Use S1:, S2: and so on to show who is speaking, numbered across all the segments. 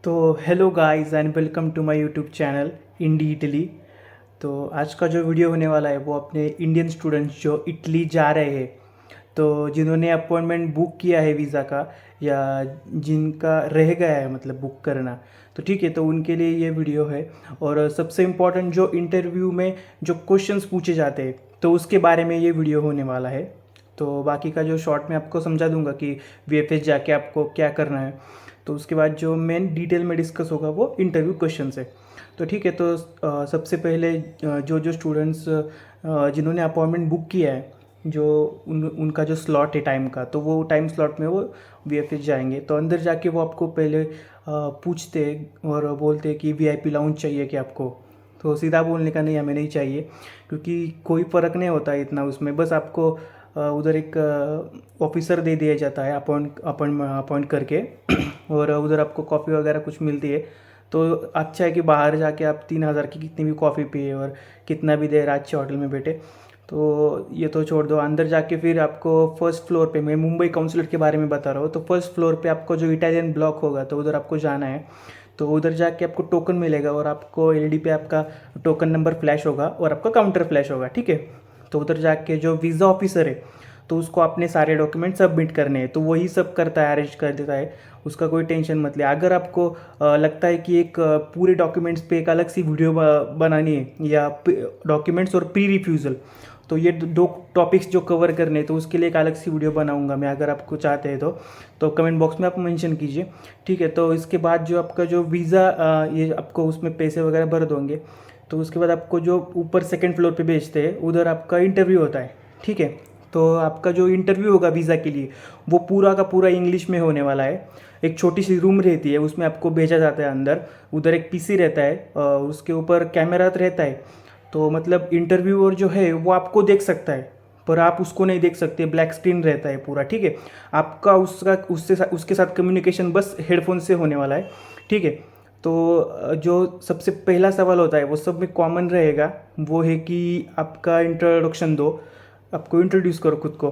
S1: तो hello guys and welcome to my YouTube channel Indie Italy. तो आज का जो वीडियो होने वाला है वो अपने इंडियन स्टूडेंट्स जो इटली जा रहे हैं, तो जिन्होंने अपॉइंटमेंट बुक किया है वीज़ा का या जिनका रह गया है मतलब बुक करना, तो ठीक है, तो उनके लिए ये वीडियो है। और सबसे इम्पोर्टेंट जो इंटरव्यू में जो क्वेश्चंस पूछे जाते हैं तो उसके बारे में ये वीडियो होने वाला है। तो बाकी का जो शॉर्ट में आपको समझा दूंगा कि वीएफएस जाके आपको क्या करना है। तो उसके बाद जो मेन डिटेल में डिस्कस होगा वो इंटरव्यू क्वेश्चन है। तो ठीक है, तो सबसे पहले जो जो स्टूडेंट्स जिन्होंने अपॉइंटमेंट बुक किया है, जो उनका जो स्लॉट है टाइम का, तो वो टाइम स्लॉट में वो वीएफएस जाएंगे। तो अंदर जाके वो आपको पहले पूछते हैं और बोलते हैं कि वीआईपी लाउंज चाहिए कि आपको। तो सीधा बोलने का नहीं, हमें नहीं चाहिए, क्योंकि कोई फ़र्क नहीं होता है इतना उसमें। बस आपको उधर एक ऑफिसर दे दिया जाता है अपॉइंट करके और उधर आपको कॉफ़ी वगैरह कुछ मिलती है। तो अच्छा है कि बाहर जाके आप 3,000 की कितनी भी कॉफ़ी पिए और कितना भी देर अच्छे होटल में बैठे। तो ये तो छोड़ दो, अंदर जाके फिर आपको फर्स्ट फ्लोर पे, मैं मुंबई काउंसलेट के बारे में बता रहा हूँ, तो फर्स्ट फ्लोर पे आपको जो इटालियन ब्लॉक होगा तो उधर आपको जाना है। तो उधर जाके आपको टोकन मिलेगा और आपको एलईडी पे आपका टोकन नंबर फ्लैश होगा और आपका काउंटर फ्लैश होगा, ठीक है। तो उधर जाके जो वीज़ा ऑफिसर है तो उसको अपने सारे डॉक्यूमेंट सबमिट करने हैं, तो वही सब करता है, अरेंज कर देता है, उसका कोई टेंशन मत ले। अगर आपको लगता है कि एक पूरे डॉक्यूमेंट्स पे एक अलग सी वीडियो बनानी है या डॉक्यूमेंट्स और प्री रिफ्यूज़ल, तो ये दो टॉपिक्स जो कवर करने हैं तो उसके लिए एक अलग सी वीडियो बनाऊंगा मैं। अगर आपको चाहते हैं तो कमेंट बॉक्स में आप मेंशन कीजिए, ठीक है। तो इसके बाद जो आपका जो वीज़ा ये आपको उसमें पैसे वगैरह भर दोगे, तो उसके बाद आपको जो ऊपर सेकंड फ्लोर पे भेजते हैं उधर आपका इंटरव्यू होता है, ठीक है। तो आपका जो इंटरव्यू होगा वीज़ा के लिए वो पूरा का पूरा इंग्लिश में होने वाला है। एक छोटी सी रूम रहती है, उसमें आपको भेजा जाता है अंदर। उधर एक पीसी रहता है, उसके ऊपर कैमरा रहता है। तो मतलब इंटरव्यूअर जो है वो आपको देख सकता है पर आप उसको नहीं देख सकते, ब्लैक स्क्रीन रहता है पूरा, ठीक है। आपका उसके साथ कम्युनिकेशन बस हेडफोन से होने वाला है, ठीक है। तो जो सबसे पहला सवाल होता है वो सब में कॉमन रहेगा, वो है कि आपका इंट्रोडक्शन दो, आपको इंट्रोड्यूस करो खुद को।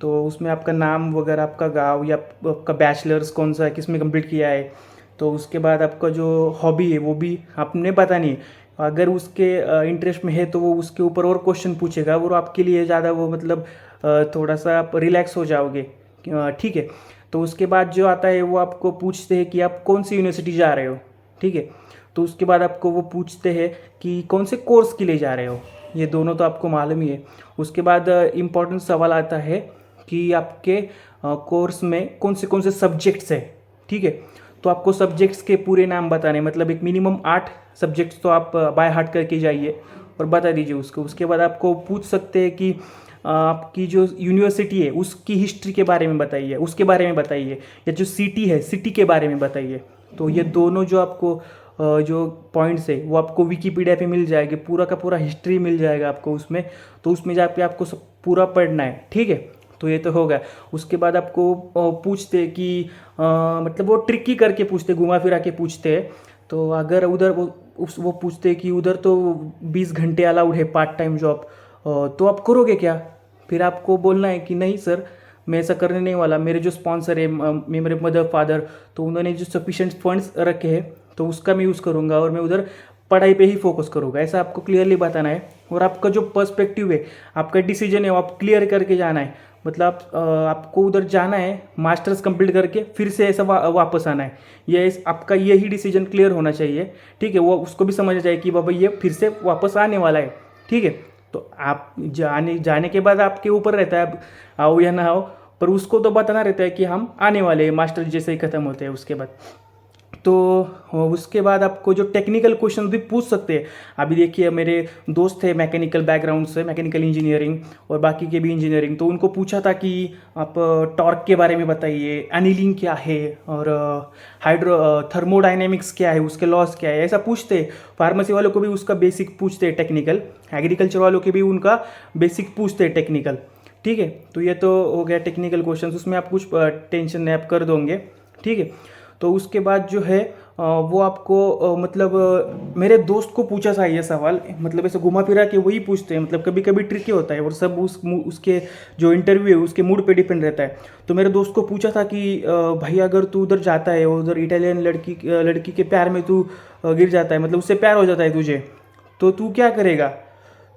S1: तो उसमें आपका नाम वगैरह, आपका गांव या आपका बैचलर्स कौन सा है, किस में कंप्लीट किया है। तो उसके बाद आपका जो हॉबी है वो भी आपने बतानी है। अगर उसके इंटरेस्ट में है तो वो उसके ऊपर और क्वेश्चन पूछेगा और आपके लिए ज़्यादा वो मतलब थोड़ा सा आप रिलैक्स हो जाओगे, ठीक है। तो उसके बाद जो आता है वो आपको पूछते हैं कि आप कौन सी यूनिवर्सिटी जा रहे हो, ठीक है। तो उसके बाद आपको वो पूछते हैं कि कौन से कोर्स के लिए जा रहे हो, ये दोनों तो आपको मालूम ही है। उसके बाद इम्पॉर्टेंट सवाल आता है कि आपके कोर्स में कौन से सब्जेक्ट्स है, ठीक है। तो आपको सब्जेक्ट्स के पूरे नाम बताने, मतलब एक मिनिमम 8 सब्जेक्ट्स तो आप बाय हार्ट करके जाइए और बता दीजिए उसको। उसके बाद आपको पूछ सकते हैं कि आपकी जो यूनिवर्सिटी है उसकी हिस्ट्री के बारे में बताइए, उसके बारे में बताइए, या जो सिटी है सिटी के बारे में बताइए। तो ये दोनों जो आपको जो पॉइंट्स है वो आपको विकीपीडिया पे मिल जाएगी, पूरा का पूरा हिस्ट्री मिल जाएगा आपको उसमें। तो उसमें जाके आपको सब पूरा पढ़ना है, ठीक है। तो ये तो होगा। उसके बाद आपको पूछते हैं कि मतलब वो ट्रिकी करके पूछते, घुमा फिरा के पूछते हैं। तो अगर उधर वो पूछते हैं कि उधर तो 20 घंटे अलाउड है पार्ट टाइम जॉब, तो आप करोगे क्या। फिर आपको बोलना है कि नहीं सर, मैं ऐसा करने नहीं वाला। मेरे जो स्पॉन्सर है, मेरे मदर फादर, तो उन्होंने जो सफिशेंट फंड्स रखे हैं तो उसका मैं यूज़ करूँगा और मैं उधर पढ़ाई पे ही फोकस करूँगा, ऐसा आपको क्लियरली बताना है। और आपका जो पर्सपेक्टिव है, आपका डिसीजन है, वो आप क्लियर करके जाना है। मतलब आपको उधर जाना है मास्टर्स कंप्लीट करके फिर से ऐसा वापस आना है, ये आपका यही डिसीजन क्लियर होना चाहिए, ठीक है। वो उसको भी समझना चाहिए कि बाबा ये फिर से वापस आने वाला है, ठीक है। तो आप जाने के बाद आपके ऊपर रहता है, अब आओ या ना आओ, पर उसको तो बताना रहता है कि हम आने वाले हैं, मास्टर जैसे ही ख़त्म होते हैं उसके बाद। तो उसके बाद आपको जो टेक्निकल क्वेश्चन भी पूछ सकते हैं। अभी देखिए मेरे दोस्त थे मैकेनिकल बैकग्राउंड से, मैकेनिकल इंजीनियरिंग और बाकी के भी इंजीनियरिंग, तो उनको पूछा था कि आप टॉर्क के बारे में बताइए, एनीलिंग क्या है और थर्मोडाइनेमिक्स क्या है, उसके लॉस क्या है, ऐसा पूछते हैं। फार्मेसी वालों को भी उसका बेसिक पूछते हैं टेक्निकल, एग्रीकल्चर वालों के भी उनका बेसिक पूछते हैं टेक्निकल, ठीक है। तो ये तो हो गया टेक्निकल क्वेश्चन, उसमें आप कुछ टेंशन नहीं, आप कर दोगे, ठीक है। तो उसके बाद जो है वो आपको मतलब मेरे दोस्त को पूछा था ये सवाल, मतलब ऐसे घुमा फिरा के वही पूछते हैं, मतलब कभी कभी ट्रिकी होता है और सब उसके जो इंटरव्यू है उसके मूड पे डिपेंड रहता है। तो मेरे दोस्त को पूछा था कि भाई अगर तू उधर जाता है, उधर इटालियन लड़की के प्यार में तू गिर जाता है, मतलब उससे प्यार हो जाता है तुझे, तो तू क्या करेगा।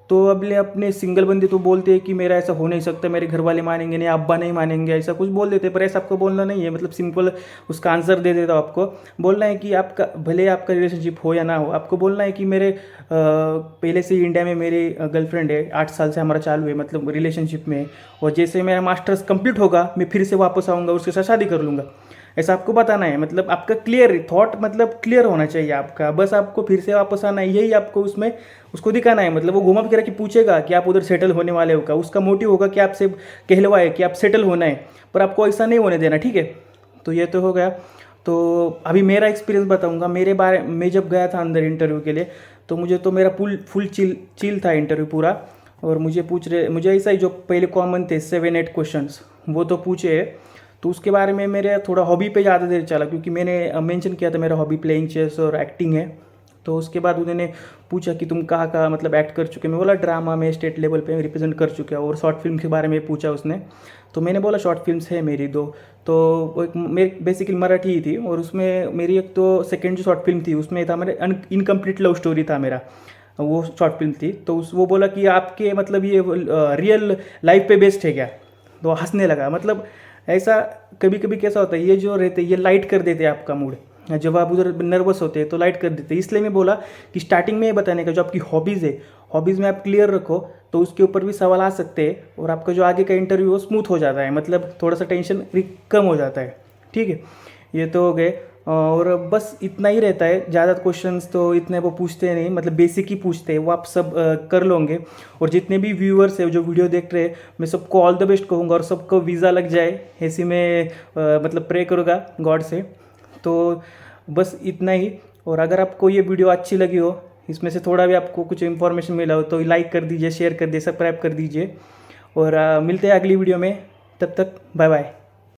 S1: तो अगले अपने सिंगल बंदे तो बोलते हैं कि मेरा ऐसा हो नहीं सकता, मेरे घर वाले मानेंगे नहीं, अब्बा नहीं मानेंगे, ऐसा कुछ बोल देते। पर ऐसा आपको बोलना नहीं है, मतलब सिंपल उसका आंसर दे देता हूँ आपको। बोलना है कि आपका भले आपका रिलेशनशिप हो या ना हो, आपको बोलना है कि मेरे पहले से ही इंडिया में मेरी गर्लफ्रेंड है, 8 साल से हमारा चालू है, मतलब रिलेशनशिप में है। और जैसे मेरा मास्टर्स कंप्लीट होगा मैं फिर से वापस आऊँगा, उसके साथ शादी कर लूँगा। ऐसा आपको बताना है, मतलब आपका क्लियर थॉट, मतलब क्लियर होना चाहिए आपका, बस आपको फिर से वापस आना है, यही आपको उसमें उसको दिखाना है। मतलब वो घुमा फिरा के पूछेगा कि आप उधर सेटल होने वाले हो का, उसका मोटिव होगा कि आपसे कहलवाए कि आप सेटल होना है, पर आपको ऐसा नहीं होने देना, ठीक है। तो ये तो हो गया। तो अभी मेरा एक्सपीरियंस बताऊंगा मेरे बारे मैं जब गया था अंदर इंटरव्यू के लिए, तो मुझे तो मेरा फुल चिल था इंटरव्यू पूरा। और मुझे ऐसा ही जो पहले कॉमन थे 7-8 क्वेश्चंस वो तो पूछे। तो उसके बारे में मेरे थोड़ा हॉबी पे ज़्यादा देर चला, क्योंकि मैंने मेंशन किया था मेरा हॉबी प्लेइंग चेस और एक्टिंग है। तो उसके बाद उन्होंने पूछा कि तुम कहाँ कहाँ मतलब एक्ट कर चुके। मैं बोला ड्रामा में स्टेट लेवल पे रिप्रेजेंट कर चुका है। और शॉर्ट फिल्म के बारे में पूछा उसने, तो मैंने बोला शॉर्ट फिल्म्स है मेरी 2। तो वो एक मेरी बेसिकली मराठी ही थी, और उसमें मेरी एक तो सेकेंड जो शॉर्ट फिल्म थी उसमें था मेरे इनकम्प्लीट लव स्टोरी था मेरा, वो शॉर्ट फिल्म थी। तो वो बोला कि आपके मतलब ये रियल लाइफ पे बेस्ड है क्या। तो हंसने लगा। मतलब ऐसा कभी कभी कैसा होता है, ये जो रहते ये लाइट कर देते हैं आपका मूड, जब आप उधर नर्वस होते हैं तो लाइट कर देते हैं। इसलिए मैं बोला कि स्टार्टिंग में ये बताने का जो आपकी हॉबीज़ है, हॉबीज़ में आप क्लियर रखो, तो उसके ऊपर भी सवाल आ सकते हैं और आपका जो आगे का इंटरव्यू वो स्मूथ हो जाता है, मतलब थोड़ा सा टेंशन कम हो जाता है, ठीक है। ये तो हो गए। और बस इतना ही रहता है, ज़्यादा क्वेश्चंस तो इतने वो पूछते नहीं, मतलब बेसिक ही पूछते हैं, वो आप सब कर लोगे। और जितने भी व्यूअर्स है जो वीडियो देख रहे हैं, मैं सबको ऑल द बेस्ट कहूँगा, और सबको वीज़ा लग जाए ऐसी मैं मतलब प्रे करूँगा गॉड से। तो बस इतना ही। और अगर आपको ये वीडियो अच्छी लगी हो, इसमें से थोड़ा भी आपको कुछ इन्फॉर्मेशन मिला हो, तो लाइक कर दीजिए, शेयर कर दीजिए, सब्सक्राइब कर दीजिए। और मिलते हैं अगली वीडियो में, तब तक बाय बाय।